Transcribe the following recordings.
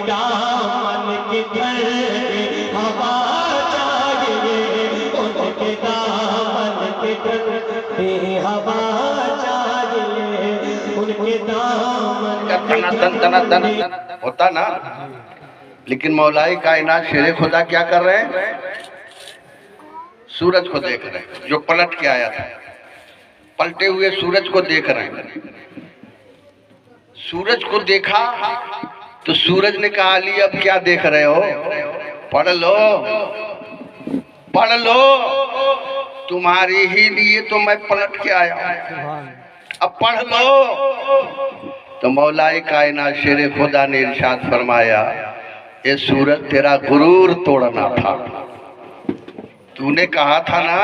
दामन की धरती हवा चाहिए, उनके दामन की धरती हवा चाहिए, उनके दामन तनातन तनातन होता ना। लेकिन मौलाई कायनात शेरे खुदा क्या कर रहे हैं? सूरज को देख रहे हैं जो पलट के आया था। पलटे हुए सूरज को देख रहे हैं। सूरज को देखा तो सूरज ने कहा, अली अब क्या देख रहे हो? पढ़ लो, पढ़ लो, तुम्हारे ही लिए तो मैं पलट के आया, अब पढ़ लो। तो मौलाए कायनात शेरे खुदा ने इरशाद फरमाया, ये सूरज तेरा गुरूर तोड़ना था। तूने कहा था ना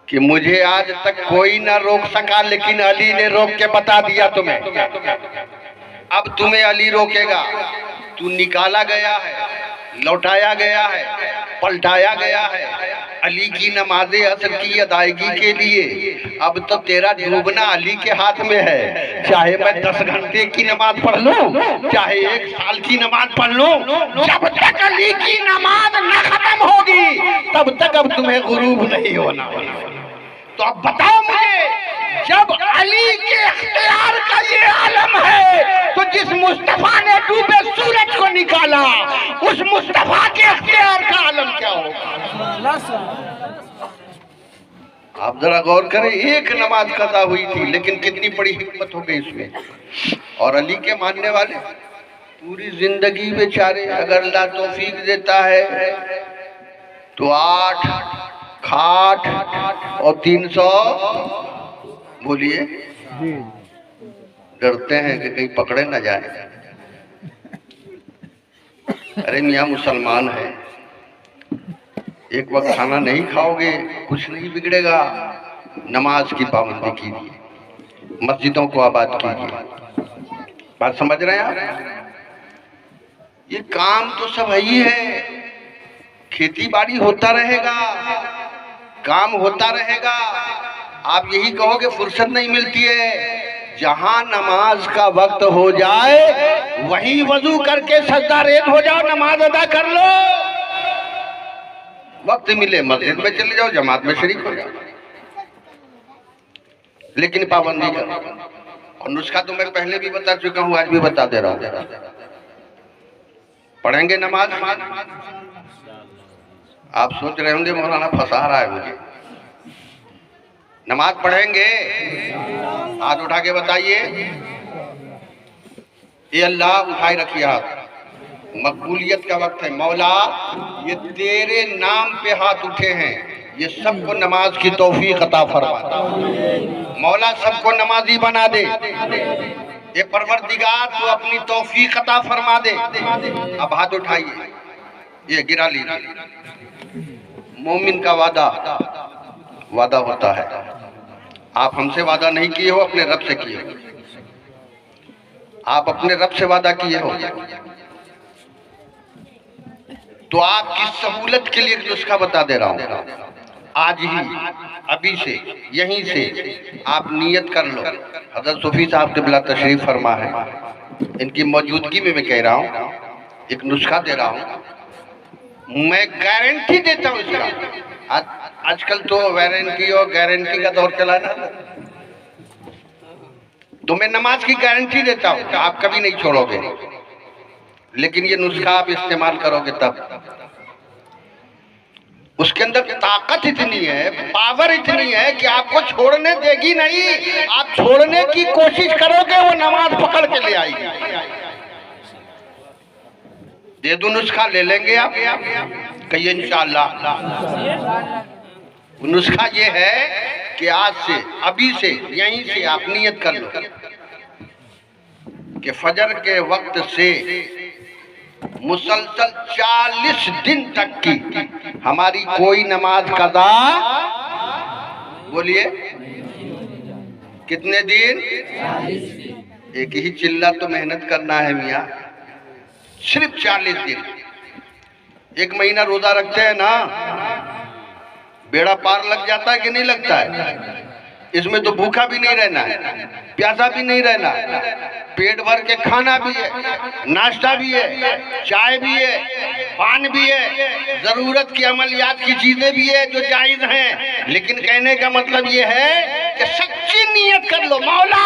कि मुझे आज तक कोई ना रोक सका, लेकिन अली ने रोक के बता दिया तुम्हें। अब तुम्हें अली रोकेगा। तू निकाला गया है, लौटाया गया है, पलटाया गया है अली की नमाज़े असर की अदायगी के लिए। अब तो तेरा डूबना अली के हाथ में है। चाहे मैं 10 घंटे की नमाज पढ़ लूं, चाहे 1 साल की नमाज पढ़ लूं, जब तक अली की नमाज न खत्म होगी तब तक अब तुम्हें गुरूब नहीं होना। तो अब बताओ मुझे, जब अली के इख्तियार का ये आलम है तो जिस मुस्तफा ने डूबे सूरज को निकाला, उस मुस्तफा के इख्तियार का आलम क्या होगा? आप जरा गौर करें, एक नमाज कज़ा हुई थी लेकिन कितनी बड़ी हिकमत हो गई इसमें। और अली के मानने वाले पूरी जिंदगी बेचारे, अगर अल्लाह तौफीक देता है तो 8 खाट और 300, बोलिए, डरते हैं कि कहीं पकड़े ना जाए। अरे मियाँ मुसलमान है, एक वक्त खाना नहीं खाओगे कुछ नहीं बिगड़ेगा। नमाज की पाबंदी कीजिए, मस्जिदों को आबाद कीजिए। बात समझ रहे हैं आप? ये काम तो सब ही है। खेती बाड़ी होता रहेगा, काम होता रहेगा। आप यही कहोगे फुर्सत नहीं मिलती है। जहां नमाज का वक्त हो जाए वहीं वजू करके सजदा रेत हो जाओ, नमाज अदा कर लो। वक्त मिले मस्जिद में चले जाओ, जमात में शरीक हो जाओ, लेकिन पाबंदी करो। और नुस्खा तो मैं पहले भी बता चुका हूं, आज भी बता दे रहा हूं। पढ़ेंगे नमाज। आप सोच रहे होंगे मौलाना फंसा रहा है मुझे। नमाज पढ़ेंगे, हाथ उठा के बताइए। ये अल्लाह उठाए रखिए हाथ, मकबूलियत का वक्त है। मौला ये तेरे नाम पे हाथ उठे हैं, ये सबको नमाज की तौफीक अता फरमा। मौला सबको नमाजी बना दे। ये परवरदिगार तू अपनी तौफीक अता फरमा दे। अब हाथ उठाइए, ये गिरा लीजिए। मोमिन का वादा वादा होता है। आप हमसे वादा नहीं किए हो, अपने रब से किए हो। आप अपने रब से वादा किए हो तो आपकी सहूलत के लिए एक नुस्खा बता दे रहा हूं। आज ही अभी से यहीं से आप नियत कर लो। हज़रत सूफी साहब क़िबला तशरीफ फरमा है, इनकी मौजूदगी में मैं कह रहा हूं, एक नुस्खा दे रहा हूं। मैं गारंटी देता हूं इसका। आजकल तो वारंटी और गारंटी का दौर चला ना, तो मैं नमाज की गारंटी देता हूं कि आप कभी नहीं छोड़ोगे। लेकिन ये नुस्खा आप इस्तेमाल करोगे तब। उसके अंदर ताकत इतनी है, पावर इतनी है कि आपको छोड़ने देगी नहीं। आप छोड़ने की कोशिश करोगे, वो नमाज पकड़ के ले आएगी। दे दो नुस्खा, ले लेंगे आप? कहिए इंशाअल्लाह। नुस्खा ये है कि आज से अभी से यहीं से आप नियत कर लो कि फजर के वक्त से मुसलसल 40 दिन तक की हमारी कोई नमाज कज़ा, बोलिए कितने दिन? एक ही चिल्ला तो मेहनत करना है मियाँ, सिर्फ 40 दिन। 1 महीना रोजा रखते हैं ना, बेड़ा पार लग जाता है कि नहीं लगता है? इसमें तो भूखा भी नहीं रहना है, प्यासा भी नहीं रहना, पेट भर के खाना भी है, नाश्ता भी है, चाय भी है, पान भी है, जरूरत की अमलियात की चीजें भी है जो जायज हैं। लेकिन कहने का मतलब ये है कि सच्ची नीयत कर लो, मौला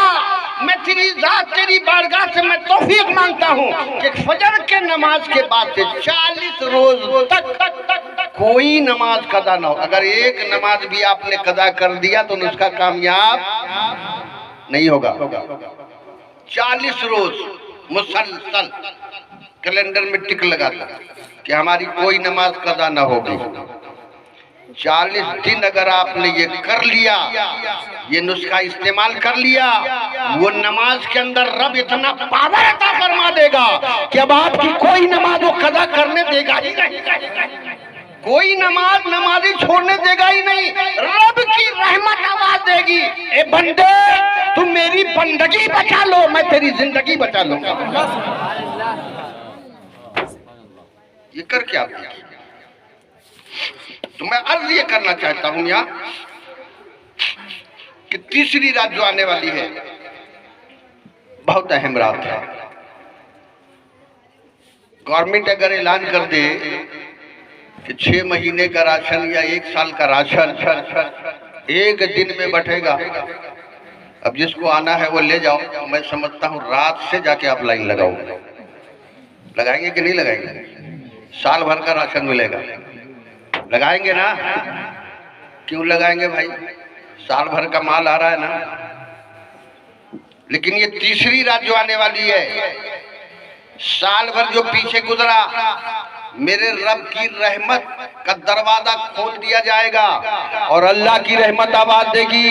मैं तेरी जात तेरी बारगाह से मैं तौफीक मांगता हूँ कि फजर के नमाज के बाद से 40 रोज तक कोई नमाज कदा ना हो। अगर एक नमाज भी आपने कदा कर दिया तो उसका कामयाब नहीं होगा। 40 रोज मुसलसल कैलेंडर में टिक लगाता कि हमारी कोई नमाज कदा ना होगी। 40 दिन अगर आपने ये कर लिया, ये नुस्खा इस्तेमाल कर लिया, वो नमाज के अंदर रब इतना पावर अता फरमा देगा कि अब आपकी कोई नमाज वो कदा करने देगा ही नहीं, कोई नमाज नमाजी छोड़ने देगा ही नहीं। रब की रहमत आवाज देगी, ए बंदे तुम मेरी बंदगी बचा लो, मैं तेरी जिंदगी बचा लूंगा। ये कर क्या तो मैं अर्ज ये करना चाहता हूं यहाँ कि तीसरी रात जो आने वाली है बहुत अहम रात है। गवर्नमेंट अगर ऐलान कर दे कि 6 महीने का राशन या 1 साल का राशन एक दिन में बटेगा, अब जिसको आना है वो ले जाओ। मैं समझता हूँ रात से जाके आप लाइन लगाओ। लगाएंगे कि नहीं लगाएंगे? साल भर का राशन मिलेगा, लगाएंगे ना? क्यों लगाएंगे भाई, साल भर का माल आ रहा है ना। लेकिन ये तीसरी रात जो आने वाली है, साल भर जो पीछे गुजरा, मेरे रब की रहमत का दरवाजा खोल दिया जाएगा और अल्लाह की रहमत आवाज देगी।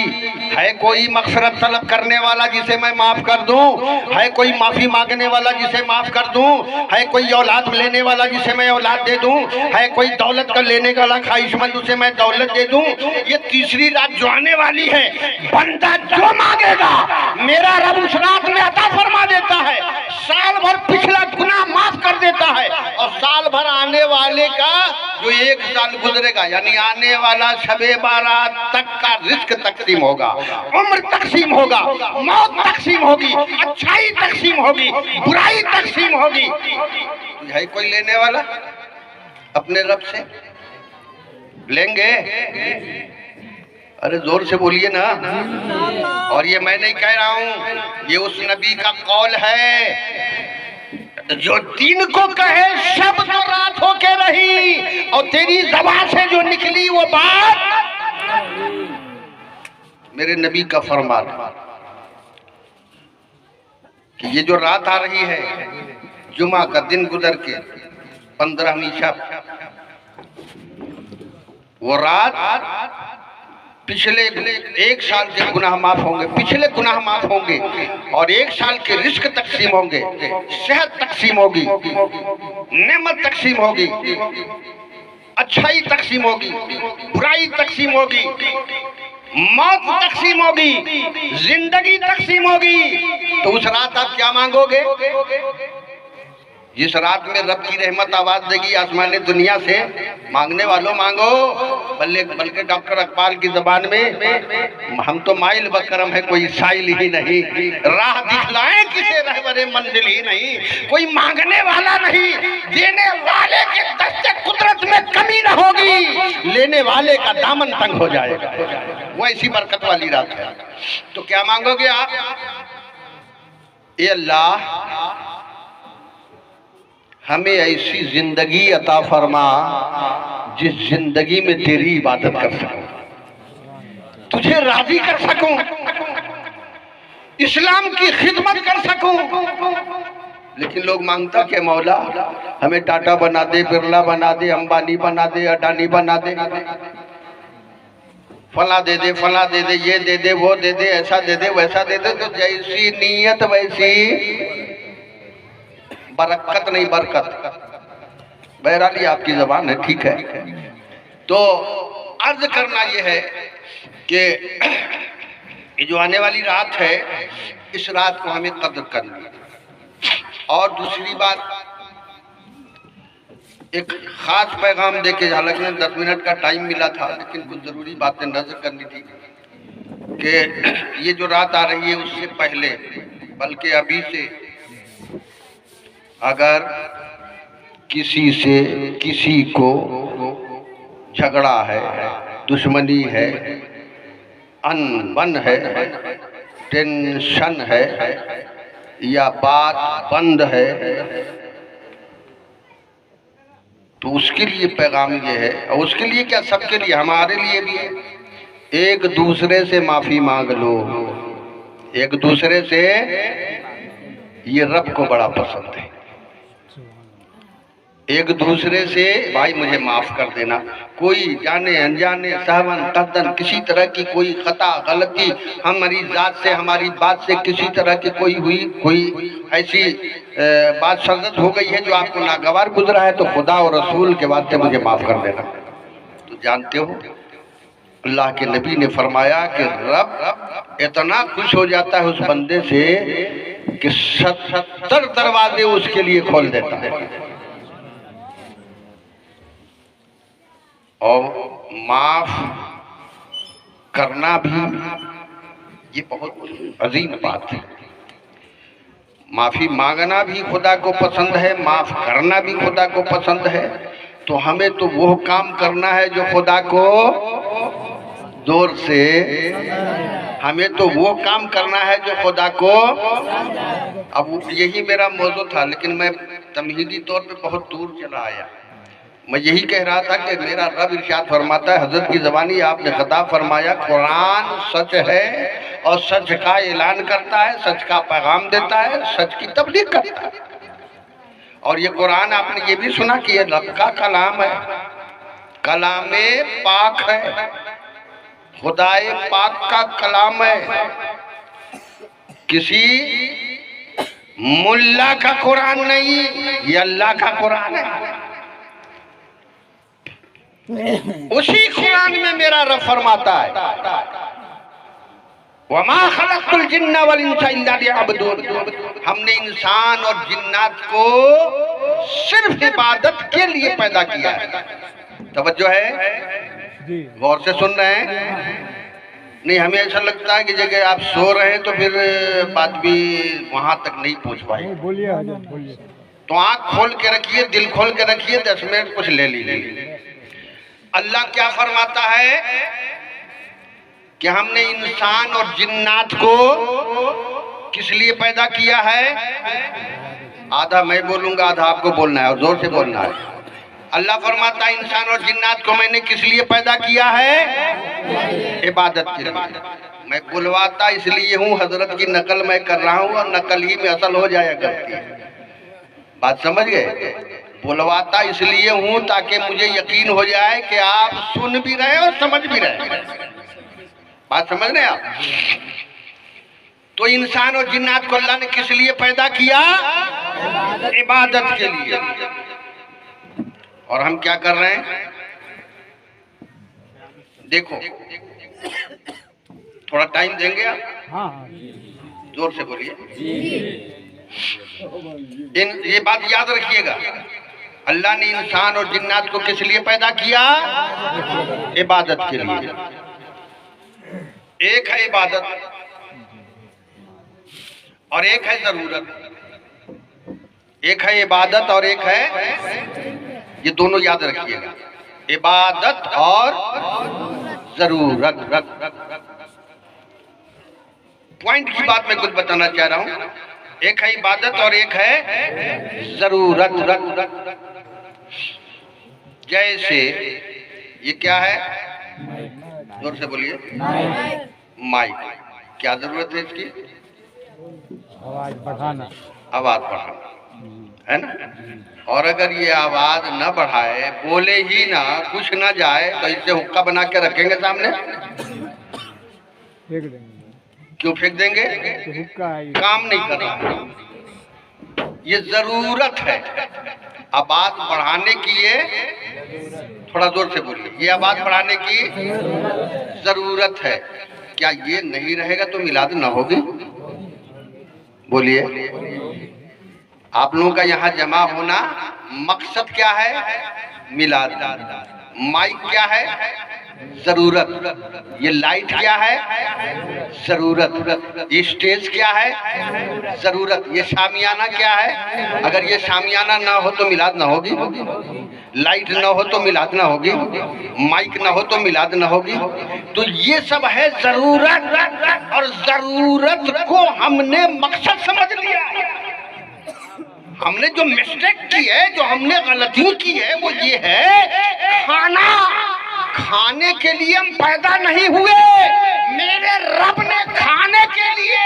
है कोई मगफिरत तलब करने वाला जिसे मैं माफ कर दूं? है कोई माफी मांगने वाला जिसे माफ कर दूं? है कोई औलाद लेने वाला जिसे मैं औलाद दे दूं? है कोई दौलत का लेने वाला ख्वाहिशमंद उसे मैं दौलत दे दूं? ये तीसरी रात जो आने वाली है, बंदा जो मांगेगा मेरा रब उस रात में अता फरमा देता है। साल भर पिछला गुनाह माफ कर देता है और साल भर आने वाले का जो 1 साल गुजरेगा, यानी आने वाला शबे बारात तक का रिस्क तकसीम होगा, उम्र तकसीम होगा, मौत तकसीम होगी, अच्छाई तकसीम होगी, बुराई तकसीम होगी। है कोई लेने वाला अपने रब से? लेंगे? अरे जोर से बोलिए ना। और ये मैं नहीं कह रहा हूं, ये उस नबी का कौल है जो दिन को कहे शब तो रात होके रही, और तेरी ज़बान से जो निकली वो बात मेरे नबी का फरमान कि ये जो रात आ रही है, जुमा का दिन गुजर के 15वीं शब, वो रात पिछले 1 साल के गुनाह माफ होंगे, पिछले गुनाह माफ होंगे और 1 साल के रिस्क तकसीम होंगे, सेहत तकसीम होगी, नेमत तकसीम होगी, अच्छाई तकसीम होगी, बुराई तकसीम होगी, मौत तकसीम होगी, जिंदगी तकसीम होगी। तो उस रात आप क्या मांगोगे? जिस रात में रब की रहमत आवाज देगी आसमान दुनिया से, मांगने वालों मांगो। बल्कि डॉक्टर अकबाल की जबान में, हम तो माइल बकरम है कोई साइल ही नहीं, राह दिखलाएं किसे रहबरे मंजिल ही नहीं। कोई मांगने वाला नहीं, देने वाले के दस्ते कुदरत में कमी न होगी, लेने वाले का दामन तंग हो जाएगा। वो ऐसी बरकत वाली रात है। तो क्या मांगोगे आप? ए अल्लाह हमें ऐसी जिंदगी अता फरमा जिस जिंदगी में तेरी इबादत कर सकूं, तुझे राजी कर सकूं, इस्लाम की खिदमत कर सकूं। लेकिन लोग मांगता कि मौला हमें टाटा बना दे, बिरला बना दे, अंबानी बना दे, अडानी बना दे, फला दे दे, फला दे दे, ये दे दे, वो दे दे, ऐसा दे दे, वैसा दे दे। तो जैसी नीयत वैसी बरकत नहीं, बरकत। बहरहाल आपकी जबान है, ठीक है। तो अर्ज करना यह है कि ये जो आने वाली रात है, इस रात को हमें कद्र करनी है। और दूसरी बात, एक खास पैगाम देके, हालांकि 10 मिनट का टाइम मिला था, लेकिन कुछ जरूरी बातें नजर करनी थी। कि ये जो रात आ रही है उससे पहले, बल्कि अभी से अगर किसी से किसी को झगड़ा है, दुश्मनी है, अनबन है, टेंशन है या बात बंद है, तो उसके लिए पैगाम ये है, और उसके लिए क्या, सबके लिए, हमारे लिए भी है, एक दूसरे से माफी मांग लो। एक दूसरे से, ये रब को बड़ा पसंद है। एक दूसरे से भाई मुझे माफ कर देना। कोई जाने अनजाने, सहवन कदन, किसी तरह की कोई खता गलती हमारी जात से, हमारी बात से किसी तरह की कोई हुई, कोई ऐसी बात सरजद हो गई है जो आपको नागवार गुजरा है, तो खुदा और रसूल के वास्ते मुझे माफ कर देना। तो जानते हो अल्लाह के नबी ने फरमाया कि रब इतना खुश हो जाता है उस बंदे से कि 70 दरवाजे उसके लिए खोल देता है। और माफ करना भी ये बहुत अजीम बात है। माफी मांगना भी खुदा को पसंद है, माफ करना भी खुदा को पसंद है। तो हमें तो वो काम करना है जो खुदा को, जोर से, हमें तो वो काम करना है जो खुदा को, अब यही मेरा मौजू था, लेकिन मैं तमहीदी तौर पे बहुत दूर चला आया। मैं यही कह रहा था कि मेरा रब इरशाद फरमाता है, हजरत की ज़बानी आपने खिताब फरमाया, कुरान सच है और सच का ऐलान करता है, सच का पैगाम देता है, सच की तबलीग करता है। और ये कुरान आपने ये भी सुना कि ये रब का कलाम है, कलामे पाक है, खुदाए पाक का कलाम है। किसी मुल्ला का कुरान नहीं, ये अल्लाह का कुरान है। उसी कुरान में मेरा रब फरमाता है, वमा खलक़तुल जिन्ना वल इंसा इल्ला लियअबुदून, हमने इंसान और जिन्नात को सिर्फ इबादत के लिए पैदा किया है। तवज्जो है, गौर से सुन रहे हैं? नहीं, हमें ऐसा लगता है कि जगह आप सो रहे हैं तो फिर बात भी वहां तक नहीं पहुंच पाई। बोलिए हजरत, बोलिए। तो आंख खोल के रखिए, दिल खोल के रखिए, 10 मिनट कुछ ले लीजिए। अल्लाह क्या फरमाता है कि हमने इंसान और जिन्नात को किस लिए पैदा किया है? आधा मैं बोलूंगा, आधा आपको बोलना है और जोर से बोलना है। अल्लाह फरमाता है इंसान और जिन्नात को मैंने किस लिए पैदा किया है? इबादत के लिए। मैं बुलवाता इसलिए हूँ, हजरत की नकल मैं कर रहा हूँ और नकल ही में असल हो जाया करती है। बात समझ गए? बुलवाता इसलिए हूँ ताकि मुझे यकीन हो जाए कि आप सुन भी रहे और समझ भी रहे। बात समझ रहे आप? तो इंसान और जिन्नात को अल्लाह ने किस लिए पैदा किया? इबादत के लिए। और हम क्या कर रहे हैं? देखो, थोड़ा टाइम देंगे आप? हाँ, जोर से बोलिए। ये बात याद रखिएगा, अल्लाह ने इंसान और जिन्नात को किस लिए पैदा किया? इबादत के लिए। एक है इबादत और एक है जरूरत। एक है इबादत और एक है, ये दोनों याद रखिएगा, इबादत और जरूरत। पॉइंट की बात मैं कुछ बताना चाह रहा हूं। एक है इबादत और एक है जरूरत। जैसे ये क्या है? जोर से बोलिए। माइक। क्या जरूरत है इसकी? आवाज बढ़ाना। आवाज बढ़ाना है ना। और अगर ये आवाज न बढ़ाए, बोले ही ना, कुछ ना जाए, तो इसे हुक्का बना के रखेंगे सामने, फेंक देंगे। क्यों फेंक देंगे? तो हुक्का है, काम नहीं कर रहा। ये जरूरत है। आवाज बढ़ाने की, ये थोड़ा जोर से बोलिए, ये आवाज बढ़ाने की जरूरत है। क्या ये नहीं रहेगा तो मिलाद ना होगी? बोलिए। आप लोगों का यहाँ जमा होना मकसद क्या है? मिलाद। माइक क्या है? जरूरत। ये लाइट क्या है? जरूरत। ये स्टेज क्या है? जरूरत। ये शामियाना क्या है? अगर ये शामियाना ना हो तो मिलाद ना होगी, लाइट ना हो तो मिलाद ना होगी, माइक ना हो तो मिलाद ना होगी। तो ये सब है जरूरत, और जरूरत को हमने मकसद समझ लिया। हमने जो मिस्टेक की है, जो हमने गलती की है, वो ये है खाना। खाने के लिए हम पैदा नहीं हुए, मेरे रब ने खाने के लिए,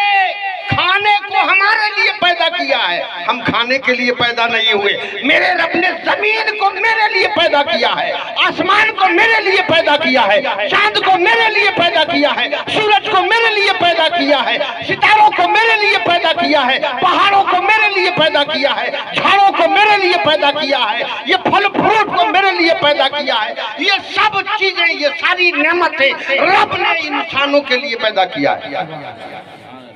खाने को हमारे लिए पैदा किया है। हम खाने के लिए पैदा नहीं हुए। मेरे रब ने जमीन को मेरे लिए पैदा किया है, आसमान को मेरे लिए पैदा किया है, चांद को मेरे लिए पैदा किया है, सूरज को मेरे लिए पैदा किया है, सितारों को मेरे लिए पैदा किया है, पहाड़ों को मेरे लिए पैदा किया है, झाड़ों को मेरे लिए पैदा किया है, ये फल फ्रूट को मेरे लिए पैदा किया है। ये सब चीजें, ये सारी नेमतें रब ने इंसानों के लिए पैदा किया है।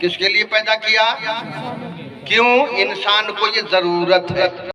किसके लिए पैदा किया? क्यों? इंसान को ये जरूरत है।